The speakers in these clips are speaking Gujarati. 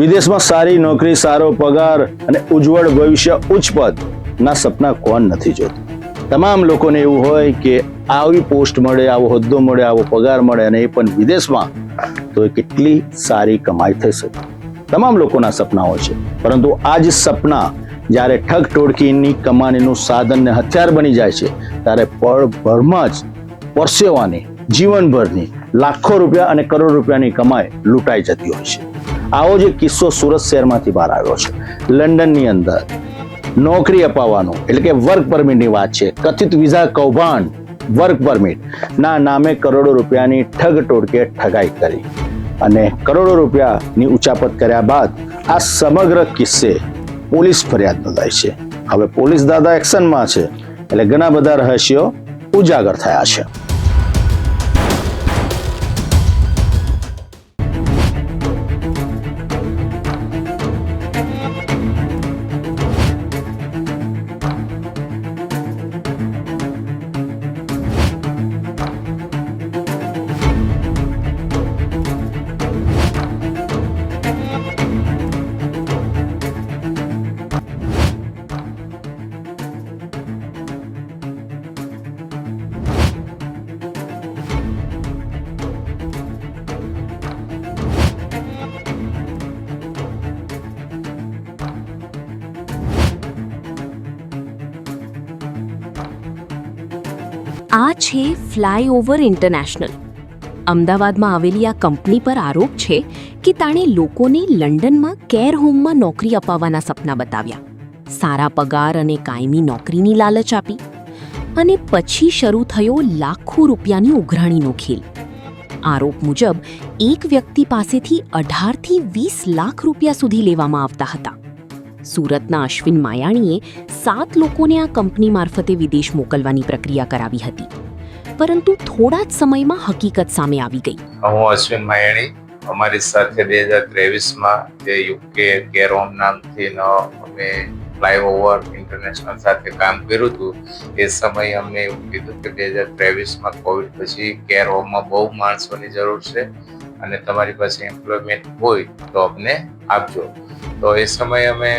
વિદેશમાં સારી નોકરી, સારો પગાર અને ઉજ્જવળ ભવિષ્ય, ઉચ્ચ પદ ના સપના કોણ નથી જોતું? તમામ લોકોને એવું હોય કે આવી પોસ્ટ મળે, આવો હોદ્દો મળે, આવો પગાર મળે, અને એ પણ વિદેશમાં, તો એ કેટલી સારી કમાઈ થઈ શકે. તમામ લોકોના સપના હોય છે, પરંતુ આ જ સપના જ્યારે ઠગ ટોળકીની કમાણીનું સાધન ને હથિયાર બની જાય છે, ત્યારે પળભરમાં જ પરસેવાની, જીવનભરની લાખો રૂપિયા અને કરોડ રૂપિયાની કમાઈ લૂંટાઈ જતી હોય છે. આવો જ કિસ્સો સુરત શહેરમાંથી બહાર આવ્યો છે. લંડનની અંદર નોકરી અપાવવાનું, એટલે કે વર્ક પરમિટની વાત છે. કથિત વિઝા કૌભાંડ, વર્ક પરમિટ ના નામે કરોડો રૂપિયાની ઠગ ટોળકે ઠગાઈ કરી અને કરોડો રૂપિયાની ઉચાપત કર્યા બાદ આ સમગ્ર કિસ્સે પોલીસ ફરિયાદ નોંધાઈ છે. હવે પોલીસ દાદા એક્શનમાં છે, એટલે ઘણા બધા રહસ્યો ઉજાગર થયા છે. આ છે ફ્લાયઓવર ઇન્ટરનેશનલ. અમદાવાદમાં આવેલી આ કંપની પર આરોપ છે કે તાણે લોકોને લંડનમાં કેર હોમમાં નોકરી અપાવવાના સપના બતાવ્યા, સારા પગાર અને કાયમી નોકરીની લાલચ આપી, અને પછી શરૂ થયો લાખો રૂપિયાની ઉઘરાણીનો ખેલ. આરોપ મુજબ એક વ્યક્તિ પાસેથી 18 થી 20 લાખ રૂપિયા સુધી લેવામાં આવતા હતા. સુરતના અશ્વિન માયાણીએ 7 લોકોને આ કંપની મારફતે વિદેશ મોકલવાની પ્રક્રિયા કરાવી હતી, પરંતુ થોડા જ સમયમાં હકીકત સામે આવી ગઈ. હું અશ્વિન માયાણી, અમારી સાથે 2023માં જે યુકે કેર હોમ નામથી અમે ફ્લાયઓવર ઇન્ટરનેશનલ સાથે કામ કર્યું હતું. એ સમયે અમને એવું કીધું કે 2023માં કોવિડ પછી કેર હોમમાં બહુ માણસોની જરૂર છે અને તમારી પાસે એમ્પ્લોયમેન્ટ હોય તો અમને આપજો. તો એ સમયે અમે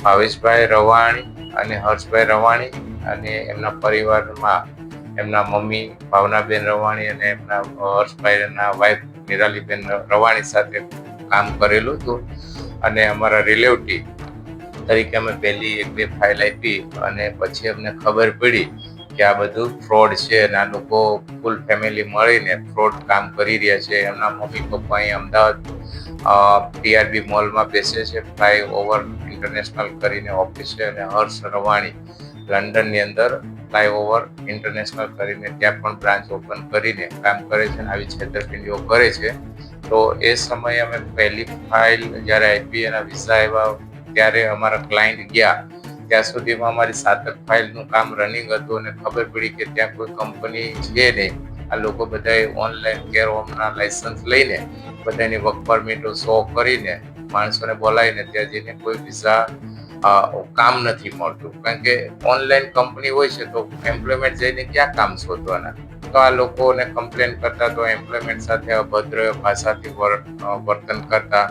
ભાવેશભાઈ રવાણી અને હર્ષભાઈ રવાણી અને એમના પરિવારમાં એમના મમ્મી ભાવનાબેન રવાણી અને એમના હર્ષભાઈના વાઇફ નિરાલીબેન રવાણી સાથે કામ કરેલું હતું. અને અમારા રિલેટિવ તરીકે અમે પહેલી 1-2 ફાઇલ આપી અને પછી અમને ખબર પડી કે આ બધું ફ્રોડ છે અને આ લોકો ફૂલ ફેમિલી મળીને ફ્રોડ કામ કરી રહ્યા છે. એમના મમ્મી પપ્પા અહીં અમદાવાદ ટીઆરબી મોલમાં બેસે છે, ફ્લાયઓવર ઇન્ટરનેશનલ કરીને ઓફિસ છે, અને હર્ષ રવાણી લંડનની અંદર ફ્લાયઓવર ઇન્ટરનેશનલ કરીને ત્યાં પણ બ્રાન્ચ ઓપન કરીને કામ કરે છે અને આવી છેતરપિંડીઓ કરે છે. તો એ સમયે અમે પહેલી ફાઇલ જ્યારે આપી એના વિઝા આવ્યા ત્યારે અમારા ક્લાયન્ટ ગયા, ત્યાં સુધીમાં અમારી 7 ફાઇલનું કામ રનિંગ હતું અને ખબર પડી કે ત્યાં કોઈ કંપની છે નહીં. આ લોકો બધાએ ઓનલાઈન કેર હોમના લાયસન્સ લઈને બધાની વર્ક પરમિટો શો કરીને માણસોને બોલાવીને ત્યાં જઈને કોઈ વિઝા કામ નથી મળતું, કારણ કે ઓનલાઈન કંપની હોય છે તો એમ્પ્લોયમેન્ટ જઈને ક્યાં કામ શોધવાના. તો આ લોકોને કમ્પ્લેન કરતા, તો એમ્પ્લોયમેન્ટ સાથે અભદ્ર ભાષાથી વર્તન કરતા.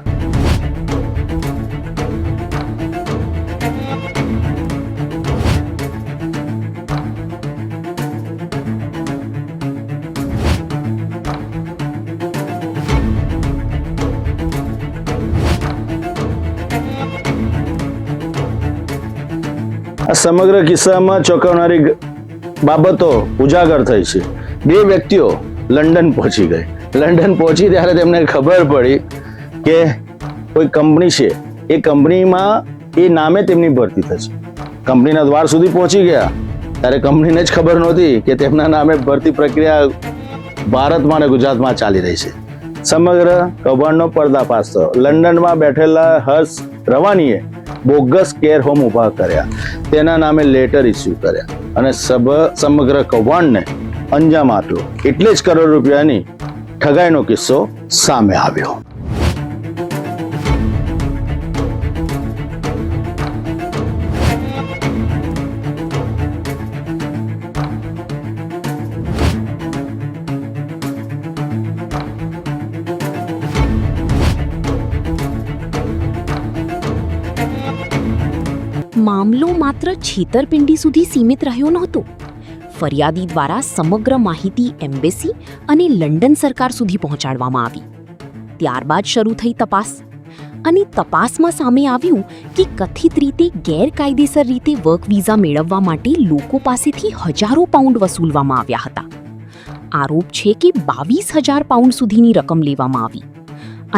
આ સમગ્ર કિસ્સામાં ચોંકાવનારી બાબતો ઉજાગર થઈ છે. 2 વ્યક્તિઓ લંડન પહોંચી ગઈ. લંડન પહોંચી ત્યારે તેમને ખબર પડી કે કોઈ કંપની છે, એ કંપનીમાં એ નામે તેમની ભરતી થશે. કંપનીના દ્વાર સુધી પહોંચી ગયા ત્યારે કંપનીને જ ખબર નહોતી કે તેમના નામે ભરતી પ્રક્રિયા ભારતમાં અને ગુજરાતમાં ચાલી રહી છે. સમગ્ર કૌભાંડનો પર્દાફાશ થયો. લંડનમાં બેઠેલા હર્ષ રવાનીએ બોગસ કેર હોમ ઉભા કર્યા, તેના નામે લેટર ઇસ્યુ કર્યા અને સમગ્ર કૌભાંડને અંજામ આપ્યો. એટલે જ કરોડ રૂપિયાની ઠગાઈનો કિસ્સો સામે આવ્યો. મામલો માત્ર છેતરપિંડી સુધી સીમિત રહ્યો નહોતો. ફરિયાદી દ્વારા સમગ્ર માહિતી એમ્બેસી અને લંડન સરકાર સુધી પહોંચાડવામાં આવી. ત્યારબાદ શરૂ થઈ તપાસ, અને તપાસમાં સામે આવ્યું કે કથિત રીતે ગેરકાયદેસર રીતે વર્ક વિઝા મેળવવા માટે લોકો પાસેથી હજારો પાઉન્ડ વસૂલવામાં આવ્યા હતા. આરોપ છે કે 22,000 પાઉન્ડ સુધીની રકમ લેવામાં આવી,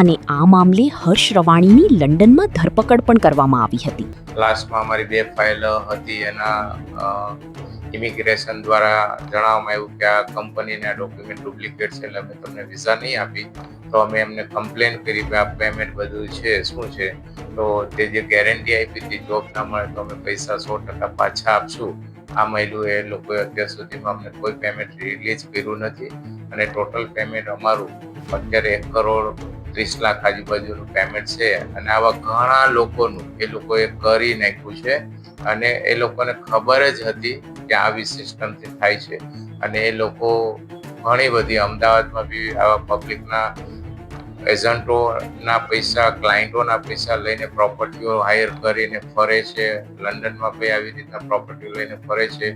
અને આ મામલે હર્ષ રવાણીની લંડનમાં ધરપકડ પણ કરવામાં આવી હતી. લાસ્ટમાં અમારી 2 ફાઇલ હતી, એના ઇમિગ્રેશન દ્વારા જણાવવામાં આવ્યું કે આ કંપનીના ડોક્યુમેન્ટ ડુપ્લિકેટ છે, એટલે અમે તમને વિઝા નહીં આપી. તો અમે એમને કમ્પ્લેન કરી કે આ પેમેન્ટ બધું છે શું છે, તો તે જે ગેરંટી આપી હતી જોબ ના મળે તો અમે પૈસા 100% પાછા આપશું. આ મહિલું એ લોકોએ અત્યાર સુધીમાં અમને કોઈ પેમેન્ટ રિલીઝ કર્યું નથી, અને ટોટલ પેમેન્ટ અમારું અત્યારે 1,30,00,000 આજુબાજુનું પેમેન્ટ છે. અને આવા ઘણા લોકોનું એ લોકોએ કરી નાખ્યું છે, અને એ લોકોને ખબર જ હતી કે આવી સિસ્ટમથી થાય છે. અને એ લોકો ઘણી બધી અમદાવાદમાં બી આવા પબ્લિકના એજન્ટોના પૈસા, ક્લાયન્ટોના પૈસા લઈને પ્રોપર્ટીઓ હાયર કરીને ફરે છે. લંડનમાં બી આવી રીતના પ્રોપર્ટી લઈને ફરે છે.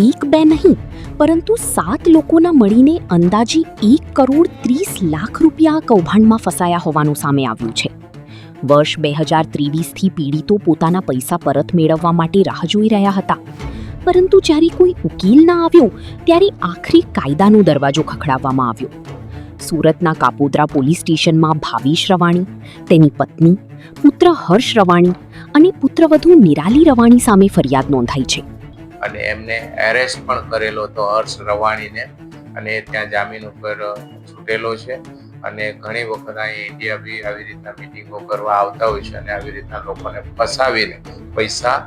એક બે નહીં, પરંતુ 7 લોકોના મળીને અંદાજે 1,30,00,000 રૂપિયા કૌભાંડમાં ફસાયા હોવાનું સામે આવ્યું છે. વર્ષ 2023થી પીડિતો પોતાના પૈસા પરત મેળવવા માટે રાહ જોઈ રહ્યા હતા, પરંતુ જ્યારે કોઈ ઉકીલ ના આવ્યો ત્યારે આખરે કાયદાનો દરવાજો ખખડાવવામાં આવ્યો. સુરતના કાપોદ્રા પોલીસ સ્ટેશનમાં ભાવેશ રવાણી, તેની પત્ની, પુત્ર હર્ષ રવાણી અને પુત્રવધુ નિરાલી રવાણી સામે ફરિયાદ નોંધાઈ છે. અને એમને એરેસ્ટ પણ કરેલો હતો હર્ષ રવાણીને, અને ત્યાં જામીન ઉપર છૂટેલો છે. અને ઘણી વખત અહીં ઇન્ડિયા બી આવી રીતના મિટિંગો કરવા આવતા હોય છે, અને આવી રીતના લોકોને ફસાવીને પૈસા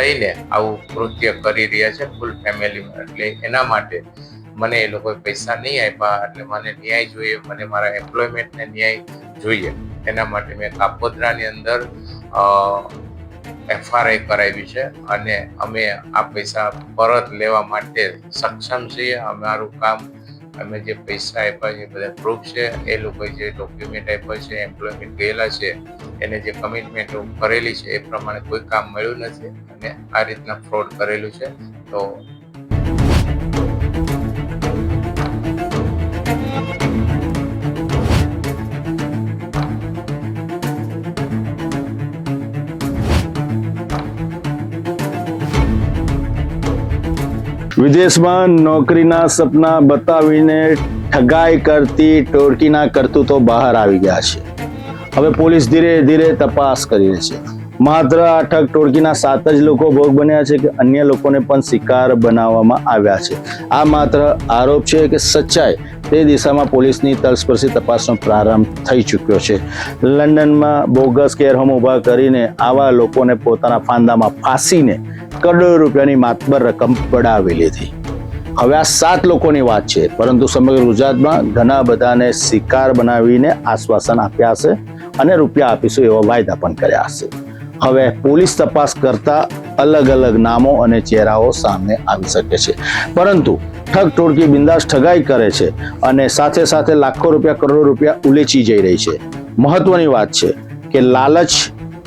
લઈને આવું કૃત્ય કરી રહ્યા છે ફૂલ ફેમિલી. એટલે એના માટે મને એ લોકોએ પૈસા નહીં આપ્યા, એટલે મને ન્યાય જોઈએ, મને મારા એમ્પ્લોયમેન્ટને ન્યાય જોઈએ. એના માટે મેં કાપોદ્રાની અંદર FRI કરાવી છે, અને અમે આ પૈસા પરત લેવા માટે સક્ષમ છીએ. અમારું કામ, અમે જે પૈસા આપ્યા છે બધા પ્રૂફ છે, એ લોકોએ જે ડોક્યુમેન્ટ આપ્યા છે, એમ્પ્લોયમેન્ટ ગયેલા છે, એને જે કમિટમેન્ટ કરેલી છે એ પ્રમાણે કોઈ કામ મળ્યું નથી, અને આ રીતના ફ્રોડ કરેલું છે. તો વિદેશમાં નોકરીના સપના બતાવીને ઠગાઈ કરતી ટોળકીના કરતૂતો બહાર આવી ગયા છે. હવે પોલીસ ધીરે ધીરે તપાસ કરી રહી છે. માત્ર આ ઠગ ટોળકીના 7 જ લોકો ભોગ બન્યા છે કે અન્ય લોકોને પણ શિકાર બનાવવામાં આવ્યા છે? આ માત્ર આરોપ છે કે સચ્ચાઈ તે દિશામાં પોલીસની તલસ્પર્શી તપાસનો પ્રારંભ થઈ ચૂક્યો છે. લંડનમાં બોગસ કેર હોમ ઊભા કરીને આવા લોકોને પોતાના ફાંદામાં ફાંસીને કરોડો રૂપિયાની માતબર રકમ પડાવી લીધી. હવે આ 7 લોકોની વાત છે, પરંતુ સમગ્ર ગુજરાતમાં ઘણા બધાને શિકાર બનાવીને આશ્વાસન આપ્યા હશે અને રૂપિયા આપીશું એવા વાયદા પણ કર્યા હશે. હવે પોલીસ તપાસ કરતા અલગ અલગ નામો અને ચહેરાઓ સામે આવી શકે છે, પરંતુ ઠગ ટોળકી બિંદાસ ઠગાઈ કરે છે અને સાથે સાથે લાખો રૂપિયા, કરોડો રૂપિયા ઉલેચી જઈ રહી છે. મહત્વની વાત છે કે લાલચ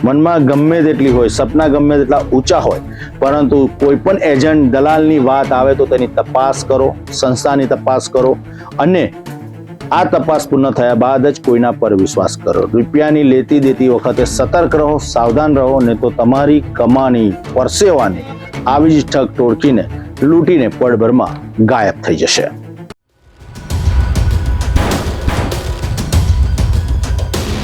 મનમાં ગમે તેટલી હોય, સપના ગમે તેટલા ઊંચા હોય, પરંતુ કોઈ પણ એજન્ટ, દલાલની વાત આવે તો તેની તપાસ કરો, સંસ્થાની તપાસ કરો, અને આ તપાસ પૂર્ણ થયા બાદ જ કોઈના પર વિશ્વાસ કરો. રૂપિયાની લેતી દેતી વખતે સતર્ક રહો, સાવધાન રહો, ને તો તમારી કમાણી, પરસેવાની આવી જ ઠગ ટોળકીને લૂંટીને પળભરમાં ગાયબ થઈ જશે.